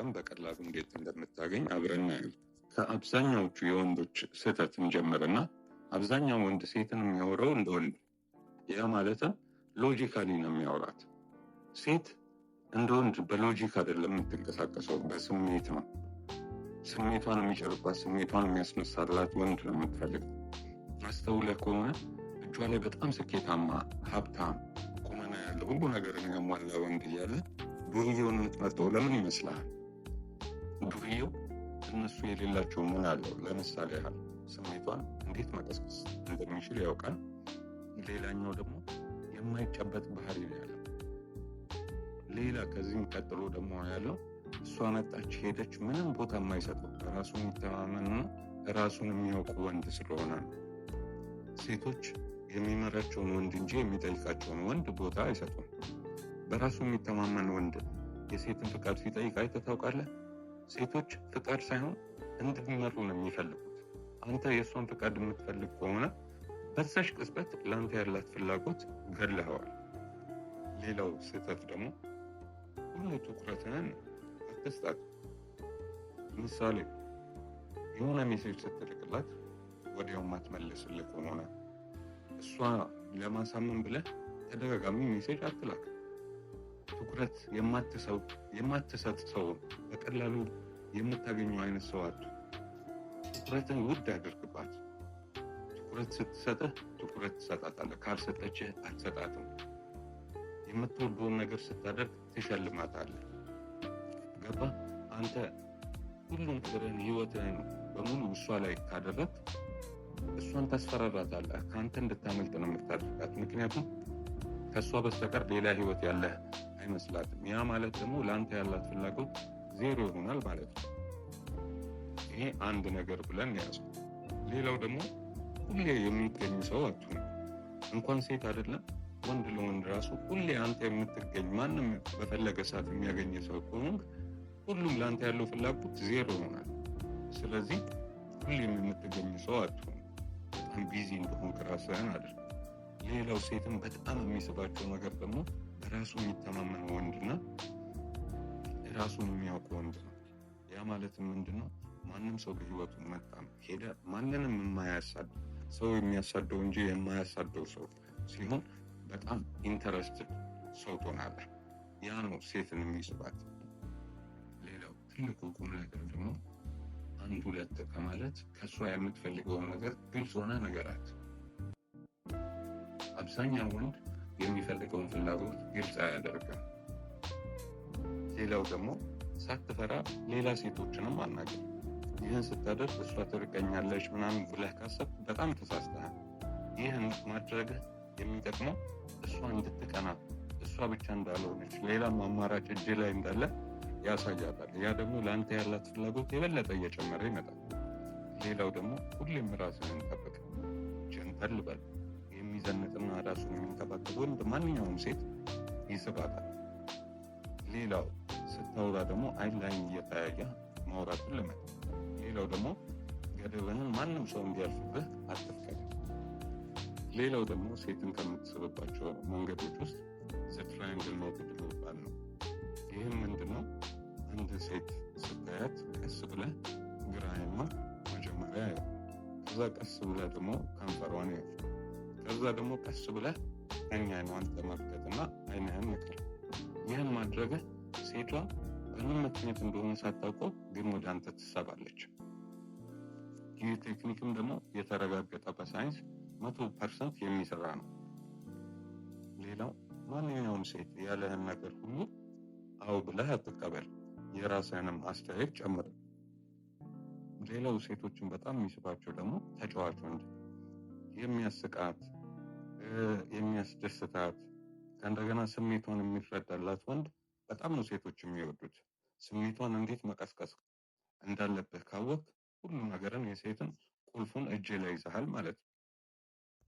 በመጠቀም በቀላሉ እንዴት እንደምታገኝ አብረን እናያለን። ከአብዛኛዎቹ የወንዶች ስህተት እንጀምርና አብዛኛው ወንድ ሴትን የሚያወራው እንደ ወንድ፣ ያ ማለትም ሎጂካሊ ነው የሚያወራት። ሴት እንደ ወንድ በሎጂክ አይደለም የምትንቀሳቀሰው፣ በስሜት ነው። ስሜቷን የሚጨርባት ስሜቷን የሚያስነሳላት ወንድ ነው የምትፈልገው። አስተውለህ ከሆነ እጇ ላይ በጣም ስኬታማ ሀብታም ቁመና ያለው ሁሉ ነገር የሚያሟላ ወንድ እያለ ዱርዬውን የምትመርጠው ለምን ይመስልሃል? ዱርዬው እነሱ የሌላቸው ምን አለው? ለምሳሌ ያህል ስሜቷን እንዴት መቀስቀስ እንደሚችል ያውቃል። ሌላኛው ደግሞ የማይጨበጥ ባህሪ ነው ያለው። ሌላ ከዚህም ቀጥሎ ደግሞ ያለው እሷ መጣች ሄደች ምንም ቦታ የማይሰጠው በራሱ የሚተማመንና ራሱን የሚያውቁ ወንድ ስለሆነ ነው። ሴቶች የሚመራቸውን ወንድ እንጂ የሚጠይቃቸውን ወንድ ቦታ አይሰጡም። በራሱ የሚተማመን ወንድ የሴትን ፍቃድ ሲጠይቅ አይተህ ታውቃለህ? ሴቶች ፍቃድ ሳይሆን እንድትመሩ ነው የሚፈልጉት። አንተ የእሷን ፍቃድ የምትፈልግ ከሆነ በዛሽ ቅጽበት ለአንተ ያላት ፍላጎት ገድለኸዋል። ሌላው ስህተት ደግሞ ሁሉ ትኩረትህን አትስጣት። ምሳሌ የሆነ ሜሴጅ ስትልክላት ወዲያው ማትመልስልህ ከሆነ እሷ ለማሳመን ብለህ ተደጋጋሚ ሜሴጅ አትላክ። ትኩረት የማትሰጥ ሰው በቀላሉ የምታገኘው አይነት ሰው አቱ። ትኩረትን ውድ አድርግባት። ትኩረት ስትሰጥህ ትኩረት ትሰጣታለህ፣ ካልሰጠችህ አትሰጣትም። የምትወደውን ነገር ስታደርግ ትሸልማታለህ። ገባ? አንተ ሁሉም ነገርን ህይወትህን በሙሉ እሷ ላይ ካደረግ እሷን ታስፈራራታለህ። ከአንተ እንድታመልጥ ነው የምታደርጋት። ምክንያቱም ከእሷ በስተቀር ሌላ ህይወት ያለህ አይመስላትም። ያ ማለት ደግሞ ለአንተ ያላት ፍላጎት ዜሮ ይሆናል ማለት ነው። ይሄ አንድ ነገር ብለን ያዘው። ሌላው ደግሞ ሁሌ የሚገኝ ሰው አትሁን። እንኳን ሴት አይደለም ወንድ ለወንድ ራሱ ሁሌ አንተ የምትገኝ ማንም በፈለገ ሰዓት የሚያገኝ ሰው ከሆንክ ሁሉም ለአንተ ያለው ፍላጎት ዜሮ ይሆናል። ስለዚህ ሁሌም የምትገኝ ሰው አትሁን። በጣም ቢዚ እንደሆንክ ራስህን አድርግ። ሌላው ሴትን በጣም የሚስባቸው ነገር ደግሞ በራሱ የሚተማመን ወንድና ራሱን የሚያውቅ ወንድ ነው። ያ ማለትም ምንድነው? ማንም ሰው በህይወቱ መጣም ሄደ ማንንም የማያሳድ ሰው የሚያሳደው እንጂ የማያሳደው ሰው ሲሆን በጣም ኢንተረስትድ ሰው ትሆናለህ። ያ ነው ሴትን የሚስባት። ሌላው ትልቁ ቁም ነገር ደግሞ አንድ ሁለት ከማለት ከእሷ የምትፈልገውን ነገር ግልጽ ሆነ ነገራት። አብዛኛው ወንድ የሚፈልገውን ፍላጎት ግልጽ አያደርግም። ሌላው ደግሞ ሳትፈራ ሌላ ሴቶችንም አናገር። ይህን ስታደርግ እሷ ትርቀኛለች ምናምን ብለህ ካሰብክ በጣም ተሳስተሃል። ይህን ማድረግህ የሚጠቅመው እሷ እንድትቀና እሷ ብቻ እንዳልሆነች ሌላም አማራጭ እጅ ላይ እንዳለ ያሳያታል። ያ ደግሞ ለአንተ ያላት ፍላጎት የበለጠ እየጨመረ ይመጣል። ሌላው ደግሞ ሁሌም ራስህን ጠብቅ፣ ጀንተል በል። የሚዘንጥና ራሱን የሚንከባከብ ወንድ ማንኛውም ሴት ይስባታል። ሌላው ስታወራ ደግሞ አይን ላይን እየተያየ ማውራትን ልመድ። ሌላው ደግሞ ገደብህን ማንም ሰው እንዲያልፍብህ አትፍቀድ። ሌላው ደግሞ ሴትን ከምትስብባቸው መንገዶች ውስጥ ትራያንግል ሜተድ የሚባል ነው። ይህም ምንድነው? አንድ ሴት ስታያት ቀስ ብለህ ግራይማ መጀመሪያ ያው፣ ከዛ ቀስ ብለህ ደግሞ ከንፈሯን ያው፣ ከዛ ደግሞ ቀስ ብለህ ቀኝ አይኗን ተመልከትና አይንህን ንቅል። ይህን ማድረግህ ሴቷ በምን ምክንያት እንደሆነ ሳታውቀው ግን ወደ አንተ ትሳባለች። ይህ ቴክኒክም ደግሞ የተረጋገጠ በሳይንስ 100% የሚሰራ ነው። ሌላው ማንኛውም ሴት ያለህን ነገር ሁሉ አው ብለህ አትቀበል፣ የራስህንም አስተያየት ጨምር። ሌላው ሴቶችን በጣም የሚስባቸው ደግሞ ተጫዋች ወንድ፣ የሚያስቃት የሚያስደስታት ከእንደገና ስሜቷን የሚረዳላት ወንድ በጣም ነው ሴቶች የሚወዱት። ስሜቷን እንዴት መቀስቀስ እንዳለብህ ካወቅ ሁሉ ነገርን የሴትን ቁልፉን እጅ ላይ ይዘሃል ማለት ነው።